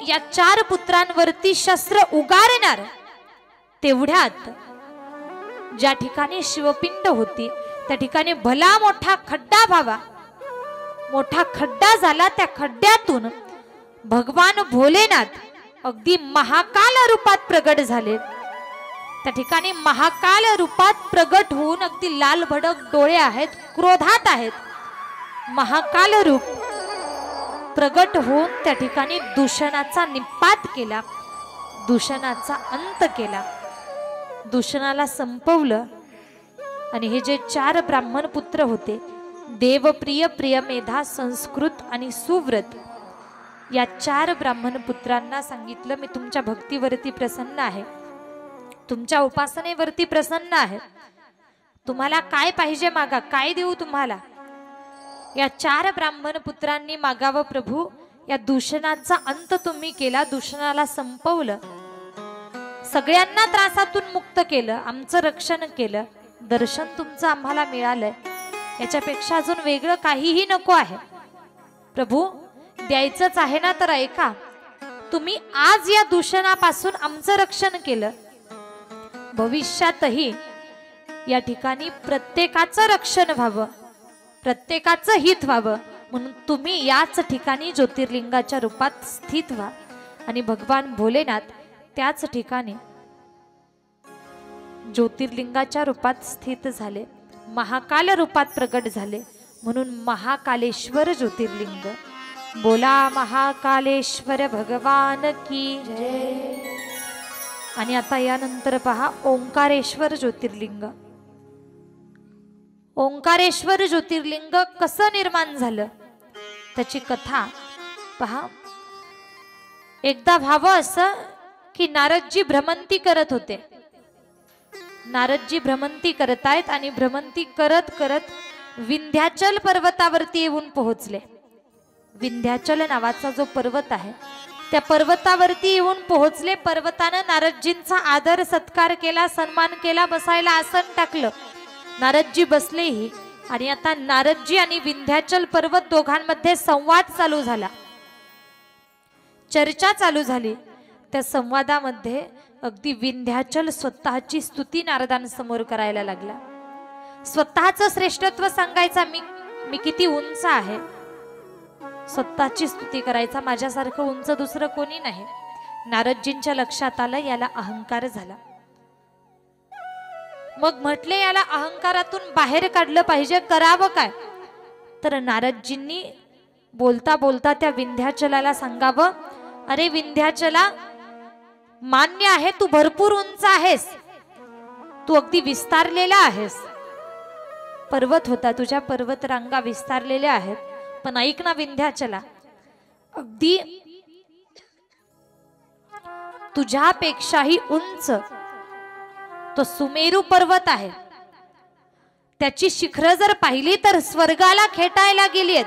या 4 पुत्रांवरती शस्त्र उगारणार तेवढ्यात ज्या ठिकाणी शिवपिंड होती त्या ठिकाणी भला मोठा खड्डा व्हावा. मोठा खड्डा झाला. त्या खड्ड्यातून भगवान भोलेनाथ अगदी महाकाल रूपात प्रगट झाले. त्या ठिकाणी महाकाल रूपात प्रगट होऊन अगदी लाल भडक डोळे आहेत, क्रोधात आहेत. महाकाल रूप प्रगट होऊन त्या ठिकाणी दूषणाचा निपात केला, दूषणाचा अंत केला, दूषणाला संपवलं. आणि हे जे 4 ब्राह्मण पुत्र होते, देवप्रिय, प्रियमेधा, संस्कृत आणि सुव्रत, या 4 ब्राह्मण पुत्रांना सांगितलं मी तुमच्या भक्तीवरती प्रसन्न आहे, तुमच्या उपासनेवरती प्रसन्न आहे. तुम्हाला काय पाहिजे मागा, काय देऊ तुम्हाला. या 4 ब्राह्मण पुत्रांनी मागावं प्रभू, या दूषणाचा अंत तुम्ही केला, दूषणाला संपवलं, सगळ्यांना त्रासातून मुक्त केलं, आमचं रक्षण केलं, दर्शन तुमचं आम्हाला मिळालंय, याच्यापेक्षा अजून वेगळं काहीही नको आहे. प्रभू द्यायचंच आहे ना तर ऐका, तुम्ही आज या दूषणापासून आमचं रक्षण केलं, भविष्यातही या ठिकाणी प्रत्येकाचं रक्षण व्हावं, प्रत्येकाचं हित व्हावं, म्हणून तुम्ही याच ठिकाणी ज्योतिर्लिंगाच्या रूपात स्थित व्हा. आणि भगवान भोलेनाथ त्याच ठिकाणी ज्योतिर्लिंगाच्या रूपात स्थित झाले, महाकाल रूपात प्रगट झाले, म्हणून महाकालेश्वर ज्योतिर्लिंग. बोला महाकालेश्वर भगवान की जय. आणि आता यानंतर पहा ओंकारेश्वर ज्योतिर्लिंग. ओंकारेश्वर ज्योतिर्लिंग कसं निर्माण झालं त्याची कथा पहा. एकदा व्हावं असं की नारदजी भ्रमंती करत होते. नारदजी भ्रमंती करतायत आणि भ्रमंती करत करत विंध्याचल पर्वतावरती येऊन पोहोचले. विंध्याचल नावाचा जो पर्वत आहे त्या पर्वतावरती येऊन पोहोचले. पर्वतानं नारदजींचा आदर सत्कार केला, सन्मान केला, बसायला आसन टाकलं. नारदजी बसलेही आणि आता नारदजी आणि विंध्याचल पर्वत दोघांमध्ये संवाद चालू झाला, चर्चा चालू झाली. त्या संवादामध्ये अगदी विंध्याचल स्वतःची स्तुती नारदांसमोर करायला लागला. स्वतःचं श्रेष्ठत्व सांगायचा, मी किती उंच आहे, स्वतःची स्तुती करायचा, माझ्यासारखं उंच दुसरं कोणी नाही. नारदजींच्या लक्षात आलं याला अहंकार झाला. मग म्हटले याला अहंकारातून बाहेर काढलं पाहिजे, करावं काय. तर नारदजींनी बोलता बोलता त्या विंध्याचलाला सांगावं, अरे विंध्याचला, मान्य आहे तू भरपूर उंच आहेस, तू अगदी विस्तारलेला आहेस, पर्वत होता तुझ्या पर्वत रांगा विस्तारलेल्या आहेत, पण ऐक ना विंध्याचला, अगदी तुझ्यापेक्षाही उंच तो सुमेरू पर्वत आहे. त्याची शिखरं जर पाहिली तर स्वर्गाला खेटायला गेलीत.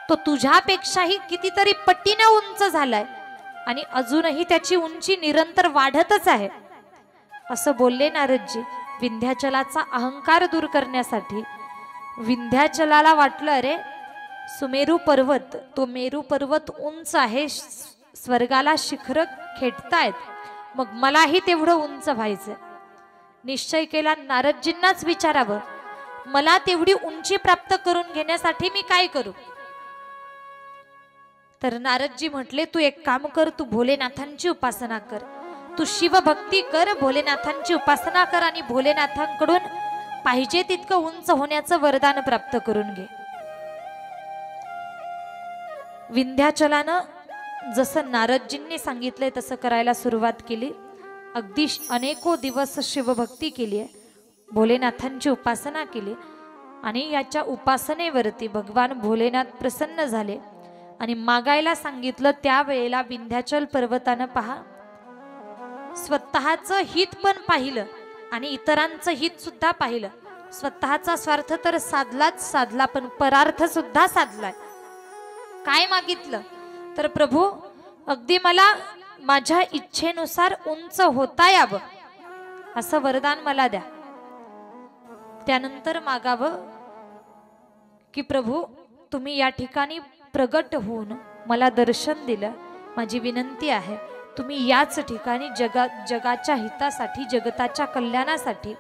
तो तुझ्यापेक्षाही कितीतरी पटीने उंच झालाय आणि अजूनही त्याची उंची निरंतर वाढतच आहे. असं बोलले नारदजी. विंध्याचलाचा अहंकार दूर करण्यासाठी विंध्याचलाला वाटलं, अरे सुमेरू पर्वत, तो मेरू पर्वत उंच आहे, स्वर्गाला शिखर खेटतायत, मग मलाही तेवढं उंच व्हायचं. निश्चय केला, नारदजींनाच विचारावं, मला तेवढी उंची प्राप्त करून घेण्यासाठी मी काय करू. तर नारदजी म्हटले, तू एक काम कर, तू भोलेनाथांची उपासना कर, तू शिवभक्ती कर, भोलेनाथांची उपासना कर आणि भोलेनाथांकडून पाहिजे तितकं उंच होण्याचं वरदान प्राप्त करून घे. विंध्याचलानं जसं नारदजींनी सांगितलंय तसं करायला सुरुवात केली. अगदी अनेको दिवस शिवभक्ती केली आहे, भोलेनाथांची उपासना केली आणि याच्या उपासनेवरती भगवान भोलेनाथ प्रसन्न झाले आणि मागायला सांगितलं. त्यावेळेला विंध्याचल पर्वतानं पहा स्वतःचं हित पण पाहिलं आणि इतरांचं हित सुद्धा पाहिलं. स्वतःचा स्वार्थ तर साधलाच साधला, पण परार्थ सुद्धा साधलाय. काय मागितलं तर, प्रभू अगदी मला माझ्या इच्छेनुसार उंच होता यावं असं वरदान मला द्या. त्यानंतर मागावं की प्रभू तुम्ही या ठिकाणी प्रगट होऊन मला दर्शन दिलं, माझी विनंती आहे, तुम्ही याच ठिकाणी जगाच्या हितासाठी, जगताच्या कल्याणासाठी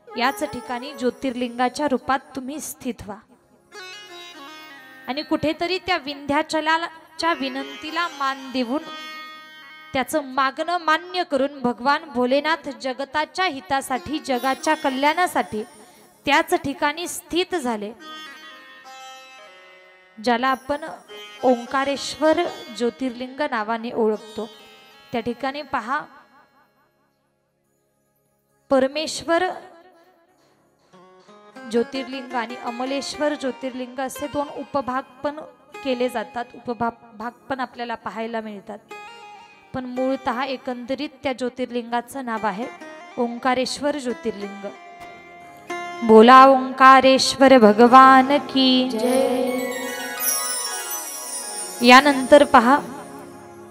याच ठिकाणी ज्योतिर्लिंगाच्या रूपात तुम्ही स्थित व्हा आणि कुठेतरी त्या विंध्याचलाच्या विनंतीला मान देऊन त्याचं मागणं मान्य करून भगवान भोलेनाथ जगताच्या हितासाठी, जगाच्या कल्याणासाठी त्याच ठिकाणी स्थित झाले, ज्याला आपण ओंकारेश्वर ज्योतिर्लिंग नावाने ओळखतो। त्या ठिकाणी पहा, परमेश्वर ज्योतिर्लिंग आणि अमलेश्वर ज्योतिर्लिंग असे दोन उपभाग पण केले जातात, उपभाग पण आपल्याला पाहायला मिळतात, पण मूळतः एकंदरीत त्या ज्योतिर्लिंगाचं नाव आहे ओंकारेश्वर ज्योतिर्लिंग। बोला ओंकारेश्वर भगवान की जय। यानंतर पहा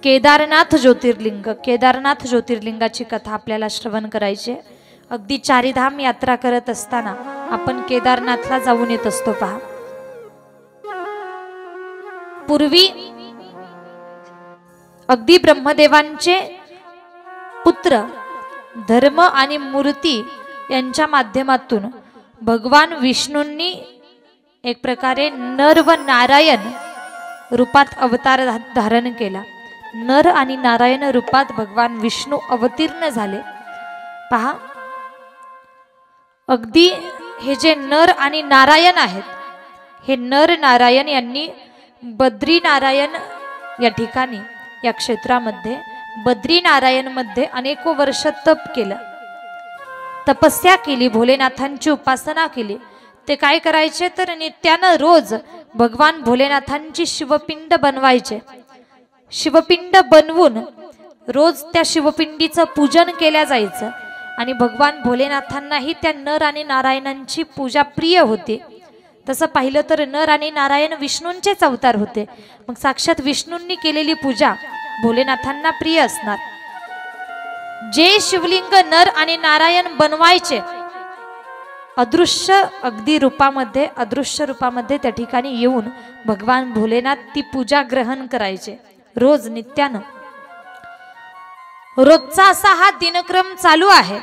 केदारनाथ ज्योतिर्लिंग। केदारनाथ ज्योतिर्लिंगाची कथा आपल्याला श्रवण करायची। अगदी चारीधाम यात्रा करत असताना आपण केदारनाथला जाऊन येत असतो। पहा, पूर्वी अगदी ब्रह्मदेवांचे पुत्र धर्म आणि मूर्ती यांच्या माध्यमातून भगवान विष्णूंनी एक प्रकारे नर व नारायण रूपात अवतार धारण केला। नर आणि नारायण रूपात भगवान विष्णू अवतीर्ण झाले। पहा, अगदी हे जे नर आणि नारायण आहेत, हे नर नारायण यांनी बद्रीनारायण या ठिकाणी, या क्षेत्रामध्ये बद्रीनारायण मध्ये अनेको वर्ष तप केलं, तपस्या केली, भोलेनाथांची उपासना केली। ते काय करायचे तर नित्यानं रोज भगवान भोलेनाथांची शिवपिंड बनवायचे। शिवपिंड बनवून रोज त्या शिवपिंडीचं पूजन केल्या जायचं आणि भगवान भोलेनाथांनाही त्या नर आणि नारायणांची पूजा प्रिय होती। तसं पाहिलं तर नर आणि नारायण विष्णूंचेच अवतार होते, मग साक्षात विष्णूंनी केलेली पूजा भोलेनाथांना प्रिय असणार। जे शिवलिंग नर आणि नारायण बनवायचे अदृश्य अगदी रूपामध्ये, अदृश्य रूपामध्ये त्या ठिकाणी येऊन भगवान भोलेनाथ ती पूजा ग्रहण करायचे रोज नित्यानं। रोजचा असा हा दिनक्रम चालू आहे।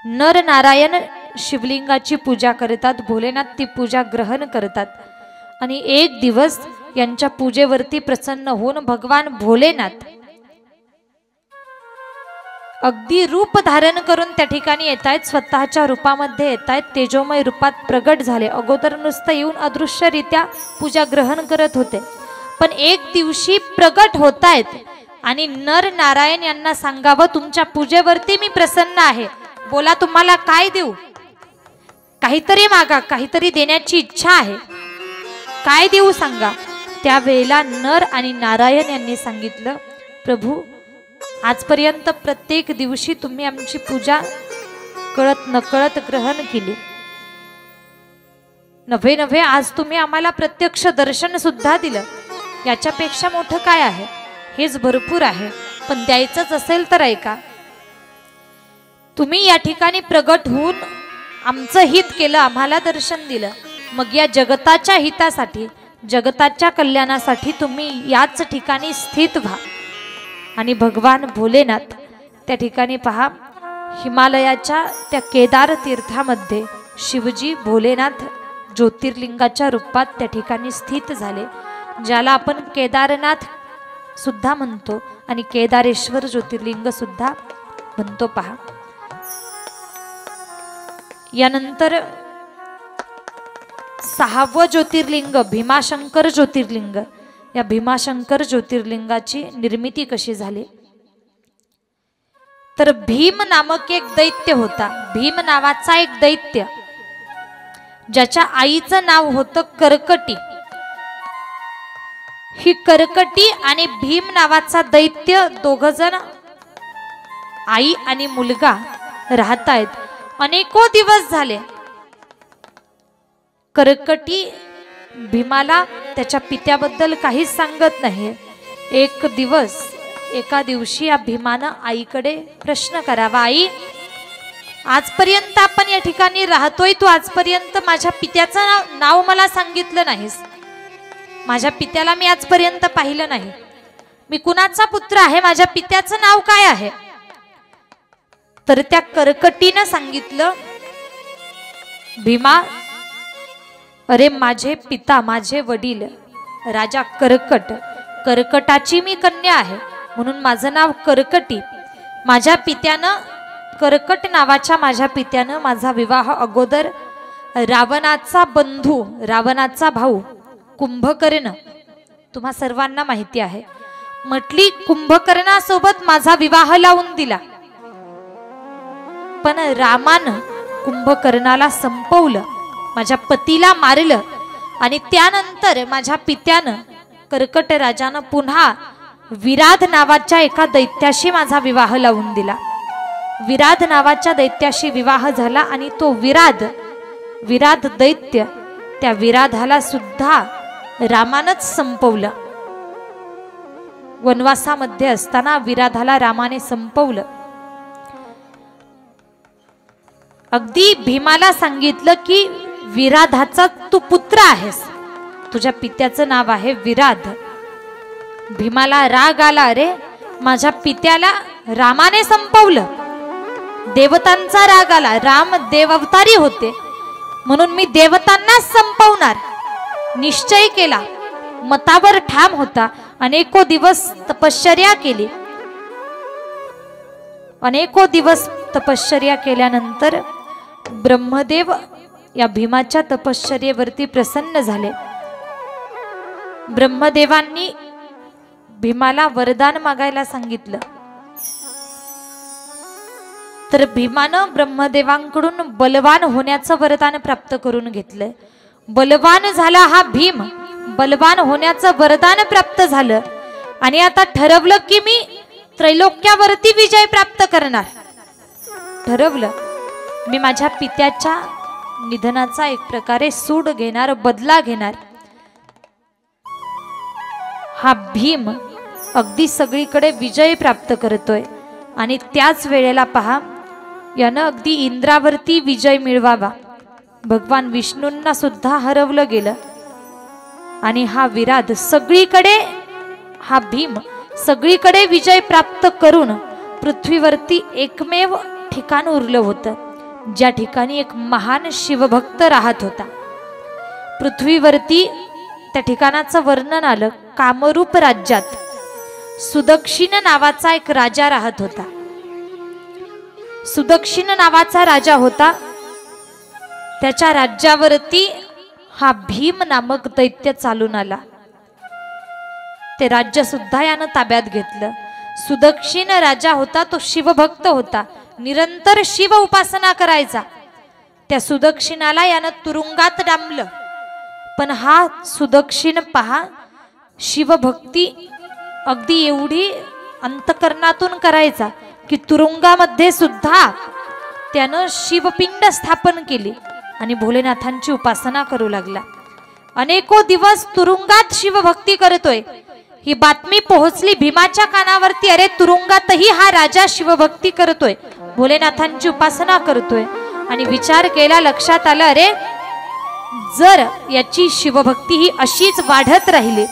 नर नारायण शिवलिंगाची पूजा करतात, भोलेनाथ ती पूजा ग्रहण करतात आणि एक दिवस यांच्या पूजेवरती प्रसन्न होऊन भगवान भोलेनाथ अगदी रूप धारण करून त्या ठिकाणी येत आहेत, स्वतःच्या रूपामध्ये येत आहेत, तेजोमय रूपात प्रगट झाले। अगोदर नुसतं येऊन अदृश्यरित्या पूजा ग्रहण करत होते, पण एक दिवशी प्रगट होत आहेत आणि नर नारायण यांना सांगावं, तुमच्या पूजेवरती मी प्रसन्न आहे, बोला तुम्हाला काय देऊ, काहीतरी मागा, काहीतरी देण्याची इच्छा आहे, काय देऊ सांगा। त्यावेळेला नर आणि नारायण यांनी सांगितलं, प्रभू आजपर्यंत प्रत्येक दिवशी तुम्ही आमची पूजा कळत नकळत ग्रहण केली, नव्हे नव्हे आज तुम्ही आम्हाला प्रत्यक्ष दर्शन सुद्धा दिलं, याच्यापेक्षा मोठं काय आहे, हेच भरपूर आहे, पण द्यायचंच असेल तर ऐका। तुम्ही या ठिकाणी प्रगट होऊन आमचं हित केलं, आम्हाला दर्शन दिलं, मग या जगताच्या हितासाठी, जगताच्या कल्याणासाठी तुम्ही याच ठिकाणी स्थित व्हा। आणि भगवान भोलेनाथ त्या ठिकाणी पहा, हिमालयाच्या त्या केदार तीर्थामध्ये शिवजी भोलेनाथ ज्योतिर्लिंगाच्या रूपात त्या ठिकाणी स्थित झाले, ज्याला आपण केदारनाथ सुद्धा म्हणतो आणि केदारेश्वर ज्योतिर्लिंग सुद्धा म्हणतो। पहा, यानंतर 6वं ज्योतिर्लिंग भीमाशंकर ज्योतिर्लिंग। या भीमाशंकर ज्योतिर्लिंगाची निर्मिती कशी झाली तर भीम नामक एक दैत्य होता। भीम नावाचा एक दैत्य, ज्याच्या आईचं नाव होतं कर्कटी। ही कर्कटी आणि भीम नावाचा दैत्य दोघ जण आई आणि मुलगा राहतायत। अनेको दिवस झाले कर्कटी भीमाला त्याच्या पित्याबद्दल काहीच सांगत नाही। एका दिवशी या भीमानं आईकडे प्रश्न करावा, आई आजपर्यंत आपण या ठिकाणी राहतोय, तू आजपर्यंत माझ्या पित्याचं नाव मला सांगितलं नाहीस, माझ्या पित्याला मी आजपर्यंत पाहिलं नाही, मी कुणाचा पुत्र आहे, माझ्या पित्याचं नाव काय आहे? तर त्या कर्कटीनं सांगितलं, भीमा, अरे माझे पिता, माझे वडील राजा कर्कट, कर्कटाची मी कन्या आहे म्हणून माझं नाव कर्कटी. माझ्या पित्यानं, कर्कट नावाच्या माझ्या पित्यानं माझा विवाह अगोदर रावणाचा बंधू, रावणाचा भाऊ कुंभकर्ण, तुम्हा सर्वांना माहिती आहे, म्हटली कुंभकर्णासोबत माझा विवाह लावून दिला. पण रामानं कुंभकर्णाला संपवलं, माझ्या पतीला मारलं आणि त्यानंतर माझ्या पित्यानं, कर्कट राजानं पुन्हा विराध नावाच्या एका दैत्याशी माझा विवाह लावून दिला. विराध नावाच्या दैत्याशी विवाह झाला आणि तो विराध दैत्य, त्या विराधाला सुद्धा रामानंच संपवलं. वनवासामध्ये असताना विराधाला रामाने संपवलं. अगदी भीमाला सांगितलं की विराधाचा तू पुत्र आहेस, तुझ्या पित्याचं नाव आहे विराध. भीमाला राग आला, अरे माझ्या पित्याला रामाने संपवलं. देवतांचा राग आला, राम देवावतारी होते म्हणून मी देवतांनाच संपवणार. निश्चय केला, मतावर ठाम होता. अनेको दिवस तपश्चर्या केली. अनेको दिवस तपश्चर्या केल्यानंतर ब्रह्मदेव या भीमाच्या तपश्चर्येवरती प्रसन्न झाले. ब्रह्मदेवांनी भीमाला वरदान मागायला सांगितलं. तर भीमानं ब्रह्मदेवांकडून बलवान होण्याचं वरदान प्राप्त करून घेतलंय. बलवान झाला हा भीम, बलवान होण्याचं वरदान प्राप्त झालं आणि आता ठरवलं की मी त्रैलोक्यावरती विजय प्राप्त करणार. ठरवलं, मी माझ्या पित्याच्या निधनाचा एक प्रकारे सूड घेणार, बदला घेणार. हा भीम अगदी सगळीकडे विजय प्राप्त करतोय आणि त्याच वेळेला पहा, यानं अगदी इंद्रावरती विजय मिळवावा. भगवान विष्णूंना सुद्धा हरवलं गेलं आणि हा विराध सगळीकडे, हा भीम सगळीकडे विजय प्राप्त करून पृथ्वीवरती एकमेव ठिकाण उरलं होतं, ज्या ठिकाणी एक महान शिवभक्त राहत होता. पृथ्वीवरती त्या ठिकाणाचं वर्णन आलं. कामरूप राज्यात सुदक्षिण नावाचा एक राजा राहत होता. सुदक्षिण नावाचा राजा होता. त्याच्या राज्यावरती हा भीम नामक दैत्य चालून आला. ते राज्य सुद्धा यानं ताब्यात घेतलं. सुदक्षिण राजा होता, तो शिवभक्त होता, निरंतर शिव उपासना करायचा. त्या सुदक्षिणाला यानं तुरुंगात डांबलं. पण हा सुदक्षिण पहा, शिवभक्ती अगदी एवढी अंतकरणातून करायचा की तुरुंगामध्ये सुद्धा त्यानं शिवपिंड स्थापन केली आणि भोलेनाथांची उपासना करू लागला. अनेको दिवस तुरुंगात शिवभक्ती करतोय. ही बातमी पोहोचली भीमाच्या कानावरती, अरे तुरुंगातही हा राजा शिवभक्ती करतोय, भोलेनाथांची उपासना करतोय. आणि विचार केला, लक्षात आलं, अरे जर याची शिवभक्ती ही अशीच वाढत राहिली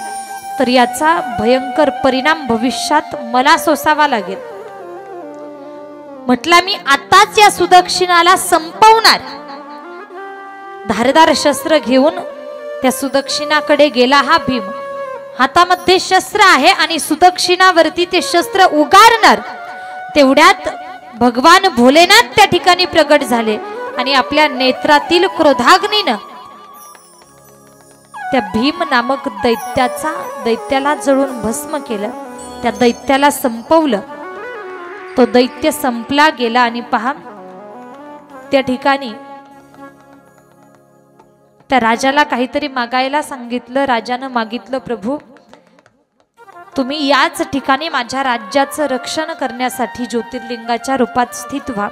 तर याचा भयंकर परिणाम भविष्यात मला सोसावा लागेल. म्हटला, मी आताच या सुदक्षिणाला संपवणार. धारदार शस्त्र घेऊन त्या सुदक्षिणाकडे गेला हा भीम. हातामध्ये शस्त्र आहे आणि सुदक्षिणावरती ते शस्त्र उगारणार. तेवढ्यात भगवान भोलेनाथ त्या ठिकाणी प्रगट झाले आणि आपल्या नेत्रातील क्रोधाग्नीनं त्या भीम नामक दैत्याला जळून भस्म केलं. त्या दैत्याला संपवलं. तो दैत्य संपला गेला आणि पहा, त्या ठिकाणी त्या राजाला काहीतरी मागायला सांगितलं. राजानं मागितलं, प्रभू तुम्ही याच ठिकाणी माझ्या राज्याचं रक्षण करण्यासाठी ज्योतिर्लिंगाच्या रूपात स्थित व्हा.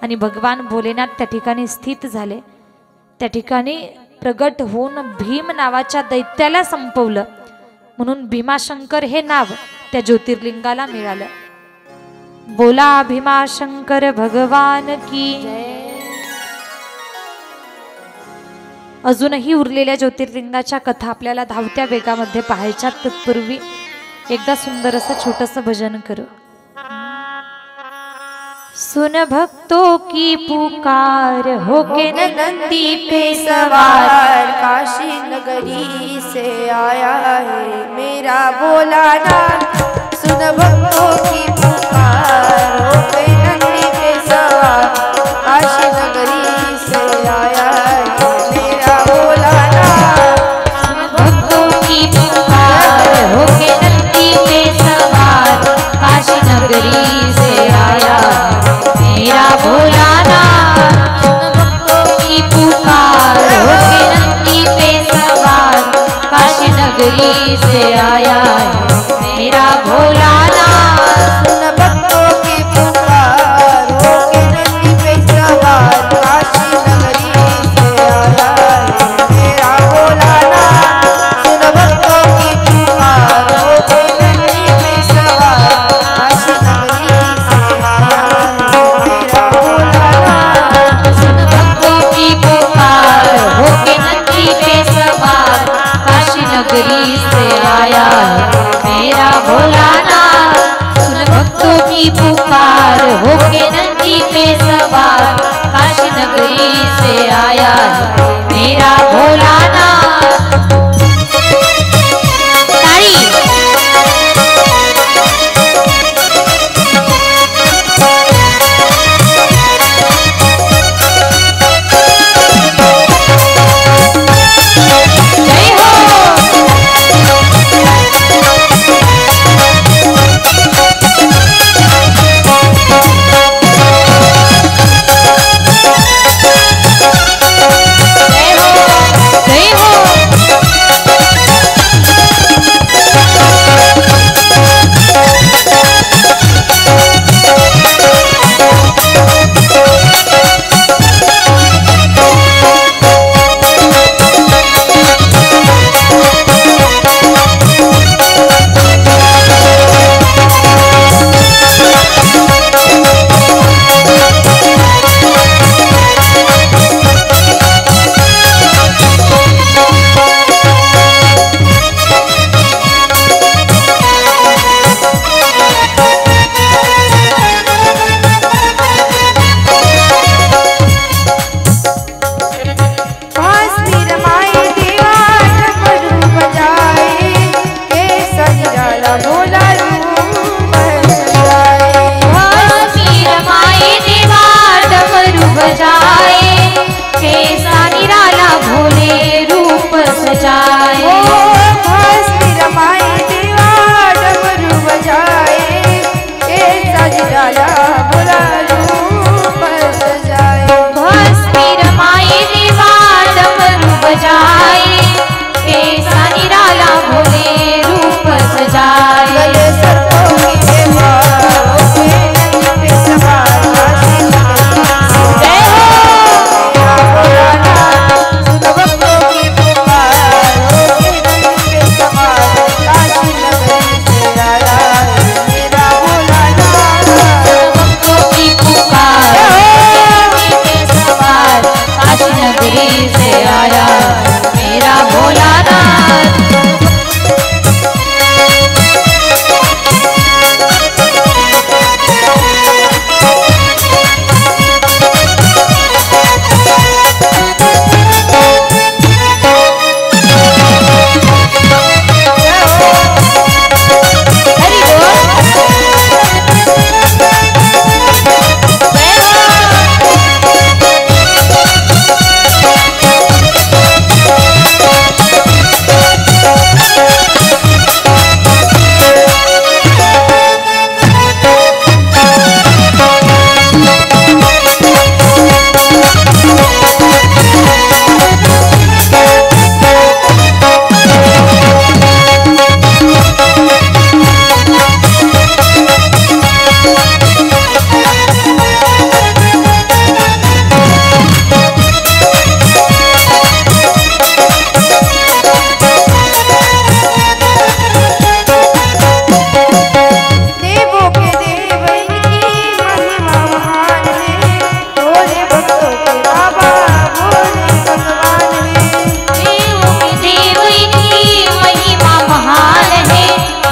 आणि भगवान भोलेनाथ त्या ठिकाणी स्थित झाले. त्या ठिकाणी प्रगट होऊन भीम नावाच्या दैत्याला संपवलं. म्हणून भीमाशंकर हे नाव त्या ज्योतिर्लिंगाला मिळालं. बोला भीमाशंकर भगवान की. अजूनही उरलेल्या ज्योतिर्लिंगाच्या कथा आपल्याला धावत्या वेगामध्ये पाहायच्या. तत्पूर्वी एकदा सुंदर असं छोटंसं भजन करू। सुन भक्तों की पुकार होके नंदी पे सवार काशी नगरी से आया है मेरा भोलानाथ। सुन भक्तों की पुकार होके नंदी पे सवार काशी नगरी से आया है मेरा भोलानाथ। सुन भक्तों की पुकार होके नंदी पे सवार काशी नगरी से आया मेरा भोलानाथ। सुन भक्तों की पुकार होके नंदी पे सवार काशी नगरी से आया मेरा भोलानाथ। सुन भक्तों की पुकार होके नंदी पे सवार काशी नगरी से आया है मेरा भोलानाथ। सुन भक्तों की पुकार होके नंदी पे सवार काशी नगरी से आया है मेरा भोलानाथ। सुन भक्तों की पुकार होके नंदी पे सवार काशी नगरी से आया मेरा भोलानाथ। सुन भक्तों की पुकार होके नंदी पे सवार काशी नगरी से आया मेरा भोलानाथ। ताली। जय हो। जय हो। जय हो।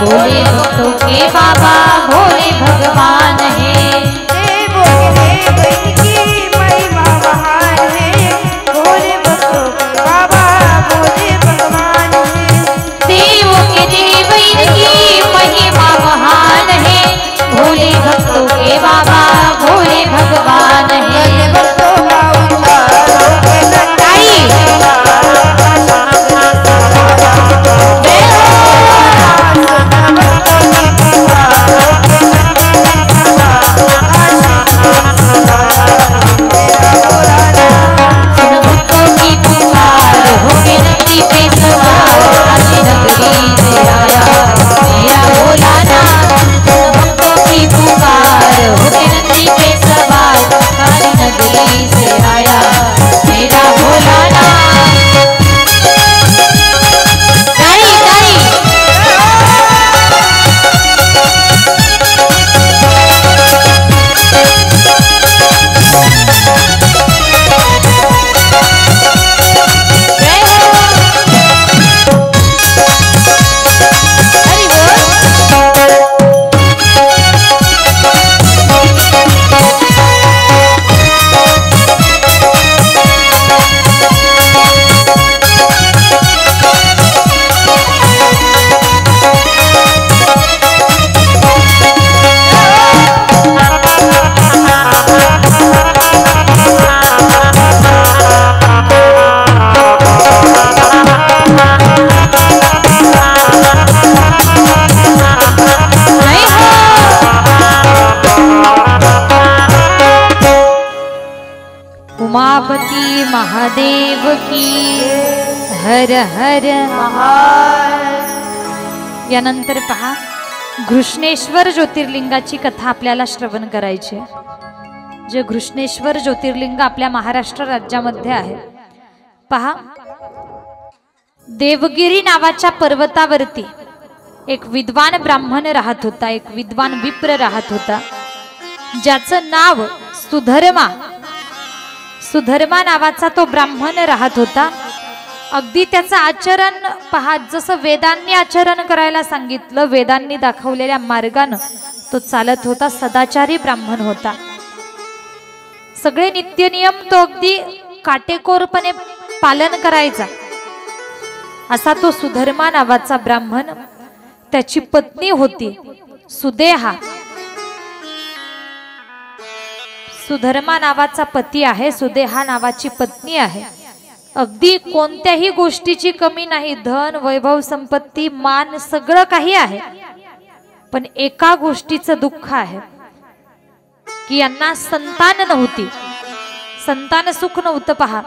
भोले भक्तों के बाबा भोले भगवान है। देवों के देव इनकी महिमा महान है, भोले भक्तों के बाबा भोले भगवान है। देवों के देव इनकी महिमा महान है, भोले भक्तों के बाबा भोले भगवान है। भक्तों का उद्धार होके उमापति महादेव की हर हर। यानंतर पहा घृष्णेश्वर ज्योतिर्लिंगाची कथा आपल्याला श्रवण करायची आहे। जे घृष्णेश्वर ज्योतिर्लिंग आपल्या महाराष्ट्र राज्यामध्ये आहे। पहा देवगिरी नावाच्या पर्वतावरती एक विद्वान ब्राह्मण राहत होता, एक विद्वान विप्र राहत होता, ज्याचं नाव सुधर्मा सुधर्मा नावाचा तो ब्राह्मण राहत होता। अगदी त्याचं आचरण पहा, जसं वेदांनी आचरण करायला सांगितलं, वेदांनी दाखवलेल्या मार्गानं तो चालत होता, सदाचारी ब्राह्मण होता। सगळे नित्यनियम तो अगदी काटेकोरपणे पालन करायचा, असा तो सुधर्मा नावाचा ब्राह्मण। त्याची पत्नी होती सुदेहा। सुधर्मा नावाचा पती आहे, सुदेहा नावाची पत्नी आहे। अगदी कोणत्याही गोष्टीची कमी नाही, धन वैभव संपत्ती मान सगळं काही आहे, पण एका गोष्टीचं दुःख आहे की यांना संतान नव्हती, संतान सुख नव्हतं। पहा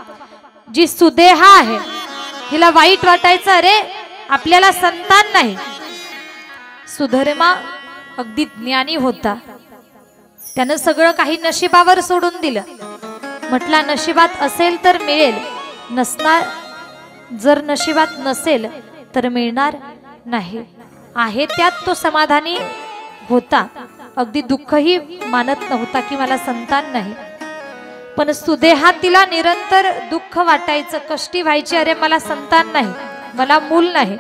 जी सुदेहा आहे हिला वाईट वाटायचं, अरे आपल्याला संतान नाही। सुधर्मा अगदी ज्ञानी होता, त्यानं सगळं काही नशिबावर सोडून दिलं। म्हटला नशिबात असेल तर मिळेल, नसणार जर नशिबात नसेल तर मिळणार नाही, आहे त्यात तो समाधानी होता। अगदी दुःखही मानत नव्हता की मला संतान नाही। पण सुदेहा तिला निरंतर दुःख वाटायचं, कष्टी व्हायची, अरे मला संतान नाही, मला मूल नाही,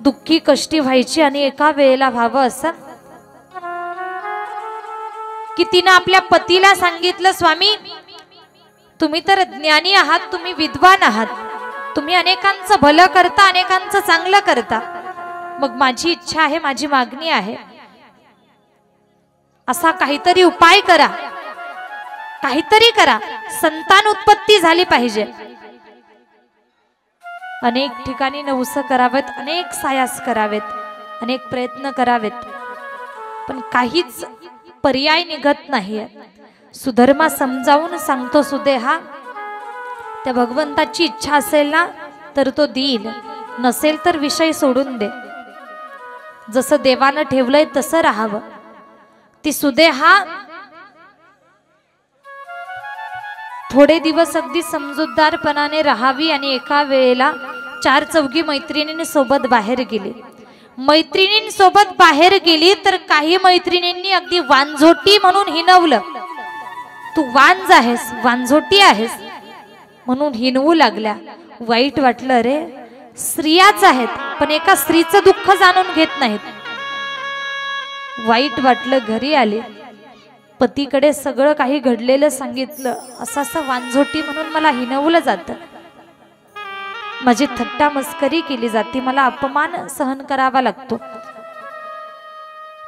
दुःखी कष्टी व्हायची। आणि एका वेळेला व्हावं असं की तिनं आपल्या पतीला सांगितलं, स्वामी तुम्ही तर ज्ञानी आहात, तुम्ही विद्वान आहात, तुम्ही अनेकांचं भलं करता, अनेकांचं चांगलं करता, मग माझी इच्छा आहे, माझी मागणी आहे, असा काहीतरी उपाय करा, काहीतरी करा, संतान उत्पत्ती झाली पाहिजे। अनेक ठिकाणी नवस करावेत, अनेक सायास करावेत, अनेक प्रयत्न करावेत, पण काहीच पर्याय निघत नाहीये। सुधर्मा समजावून सांगतो, सुदेहा त्या भगवंताची इच्छा असेल ना तर तो देईल, नसेल तर विषय सोडून दे, जसं देवानं ठेवलंय तसं राहावं। ती सुदेहा थोडे दिवस अगदी समजूतदारपणाने राहावी आणि एका वेळेला 4 चौघी मैत्रिणींसोबत बाहेर गेली। मैत्रिणींसोबत बाहेर गेली तर काही मैत्रिणींनी अगदी वांझोटी म्हणून हिनवलं, तू वांझ आहेस, वांझोटी आहेस म्हणून हिनवू लागल्या। वाईट वाटलं, रे स्त्रियाच आहेत, पण एका स्त्रीचं दुःख जाणून घेत नाहीत. वाईट वाटलं, घरी आले, पतीकडे सगळं काही घडलेलं सांगितलं. असं वांझोटी म्हणून मला हिणवलं जातं, माझी थट्टा मस्करी केली जाते, मला अपमान सहन करावा लागतो.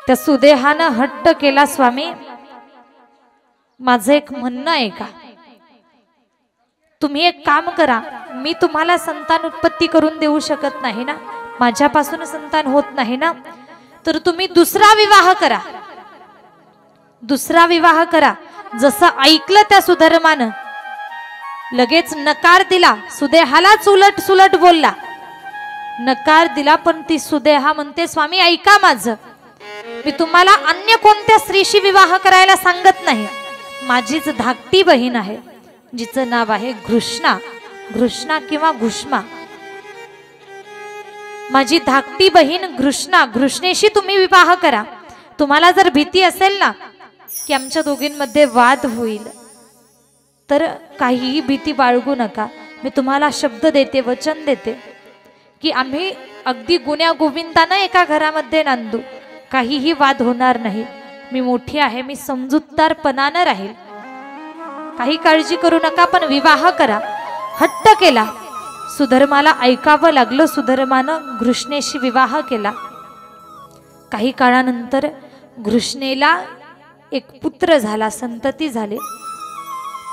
त्या सुदेहानं हट्ट केला, स्वामी माझं एक म्हणणं आहे का, तुम्ही एक काम करा, मी तुम्हाला संतान उत्पत्ती करून देऊ शकत नाही ना, माझ्यापासून संतान होत नाही ना, तर तुम्ही दुसरा विवाह करा, दुसरा विवाह करा. जसं ऐकलं त्या सुधर्मानं लगेच नकार दिला. सुदेहालाच उलट सुलट बोलला, नकार दिला. पण ती सुदेहा म्हणते, स्वामी ऐका माझं, मी तुम्हाला अन्य कोणत्या स्त्रीशी विवाह करायला सांगत नाही. माझीच धाकटी बहीण आहे, जिचं नाव आहे घृष्णा, घृष्णा किंवा घुष्मा. माझी धाकटी बहीण घृष्णा, घृष्णेशी तुम्ही विवाह करा. तुम्हाला जर भीती असेल ना की आमच्या दोघींमध्ये वाद होईल, तर काहीही भीती बाळगू नका. मी तुम्हाला शब्द देते, वचन देते की आम्ही अगदी गुण्या गोविंदानं एका घरामध्ये नांदू, काहीही वाद होणार नाही. मी मोठी आहे, मी समजूतदारपणानं राहील, काही काळजी करू नका, पण विवाह करा. हट्ट केला. सुधर्माला ऐकावं लागलं. सुधर्मानं घृष्णेशी विवाह केला. काही काळानंतर घृष्णेला एक पुत्र झाला, संतती झाले.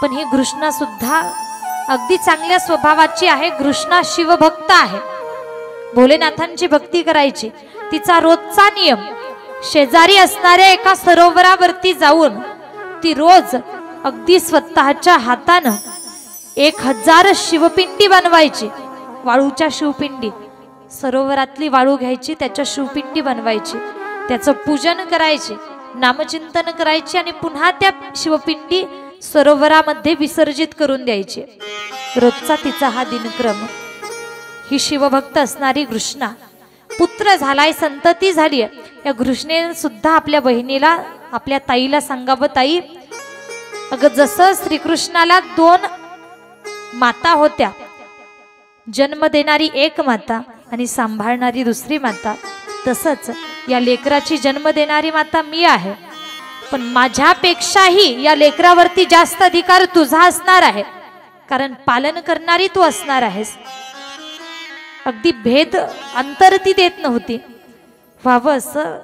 पण ही घृष्णा सुद्धा अगदी चांगल्या स्वभावाची आहे. घृष्णा शिवभक्त आहे, भोलेनाथांची भक्ती करायची. तिचा रोजचा नियम, शेजारी असणाऱ्या एका सरोवरावरती जाऊन ती रोज अगदी स्वतःच्या हातानं 1000 शिवपिंडी बनवायची. वाळूच्या शिवपिंडी, सरोवरातली वाळू घ्यायची, त्याच्या शिवपिंडी बनवायची, त्याचं पूजन करायचे, नामचिंतन करायचे आणि पुन्हा त्या शिवपिंडी सरोवरामध्ये विसर्जित करून द्यायची. रोजचा तिचा हा दिनक्रम. ही शिवभक्त असणारी घृष्णा, पुत्र झालाय, संतती झाली. या घृष्णेने सुद्धा आपल्या बहिणीला, आपल्या ताईला सांगावं, ताई अगं जसं श्रीकृष्णाला 2 माता होत्या, जन्म देणारी एक माता आणि सांभाळणारी दुसरी माता, तसंच या लेकराची जन्म देणारी माता मी आहे. पण माझ्यापेक्षाही या लेकरावरती जास्त अधिकार तुझा असणार आहे, कारण पालन करणारी तू असणार आहेस. अगदी भेद अंतर ती देत नव्हती. व्हावं असं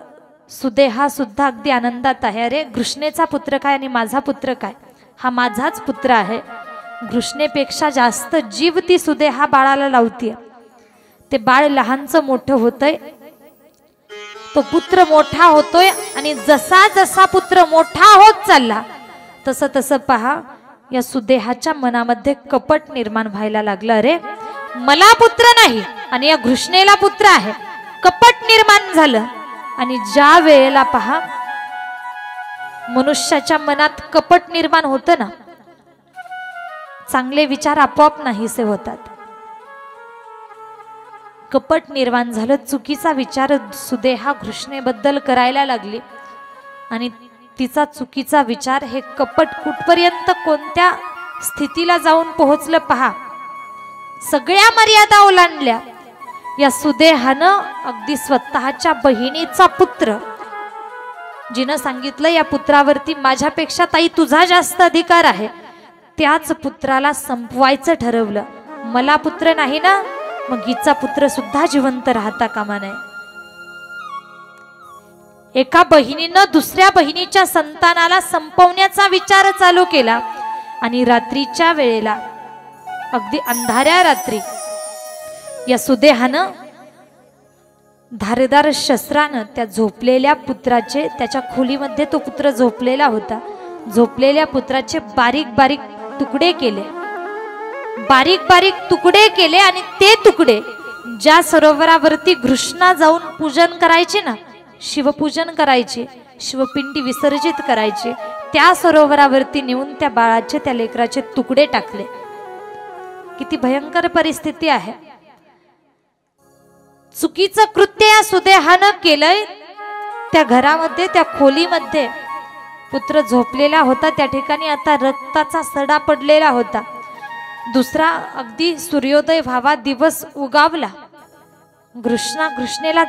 सुदेहा सुद्धा अगदी आनंदात आहे. अरे घृष्णेचा पुत्र काय आणि माझा पुत्र काय, हा माझाच पुत्र आहे. घृष्णेपेक्षा जास्त जीव ती सुदेहा बाळाला लावतीये. ते बाळ लहानचं मोठं होतंय, तो पुत्र मोठा होतोय, आणि जसा जसा पुत्र मोठा होत चालला तसं तसं पहा या सुदेहाच्या मनामध्ये कपट निर्माण व्हायला लागलं. अरे मला पुत्र नाही आणि या घृष्णेला पुत्र आहे, कपट निर्माण झालं. आणि ज्या वेळेला पहा मनुष्याच्या मनात कपट निर्माण होतं ना, चांगले विचार आपोआप नाहीसे होतात. कपट निर्माण झालं, चुकीचा विचार सुदेहा घृष्णेबद्दल करायला लागली. आणि तिचा चुकीचा विचार, हे कपट कुठपर्यंत, कोणत्या स्थितीला जाऊन पोहोचलं पहा. सगळ्या मर्यादा ओलांडल्या. या सुदेहानं अगदी स्वतःच्या बहिणीचा पुत्र, जिनं सांगितलं या पुत्रावरती माझ्यापेक्षा ताई तुझा जास्त अधिकार आहे, त्याच पुत्राला संपवायचं ठरवलं. मला पुत्र नाही ना, मग हिचा पुत्र सुद्धा जिवंत राहता कामा नये. एका बहिणीनं दुसऱ्या बहिणीच्या संतानाला संपवण्याचा विचार चालू केला. आणि रात्रीच्या वेळेला, अगदी अंधाऱ्या रात्री, या सुदेहानं धारदार शस्त्रानं त्या झोपलेल्या पुत्राचे, त्याच्या खोलीमध्ये तो पुत्र झोपलेला होता, झोपलेल्या पुत्राचे बारीक बारीक तुकडे केले, बारीक बारीक तुकडे केले. आणि ते तुकडे ज्या सरोवरावरती घृष्णा जाऊन पूजन करायचे ना, शिवपूजन करायचे, शिवपिंडी विसर्जित करायचे, त्या सरोवरावरती नेऊन त्या बाळाचे, त्या लेकराचे तुकडे टाकले. किती भयंकर परिस्थिती आहे. चुकीचं कृत्य या सुदेहानं केलंय. त्या घरामध्ये, त्या खोलीमध्ये पुत्र झोपलेला होता, त्या ठिकाणी आता रक्ताचा सडा पडलेला होता. दुसरा अगदी सूर्योदय व्हावा, दिवस उगावला, कृष्णेला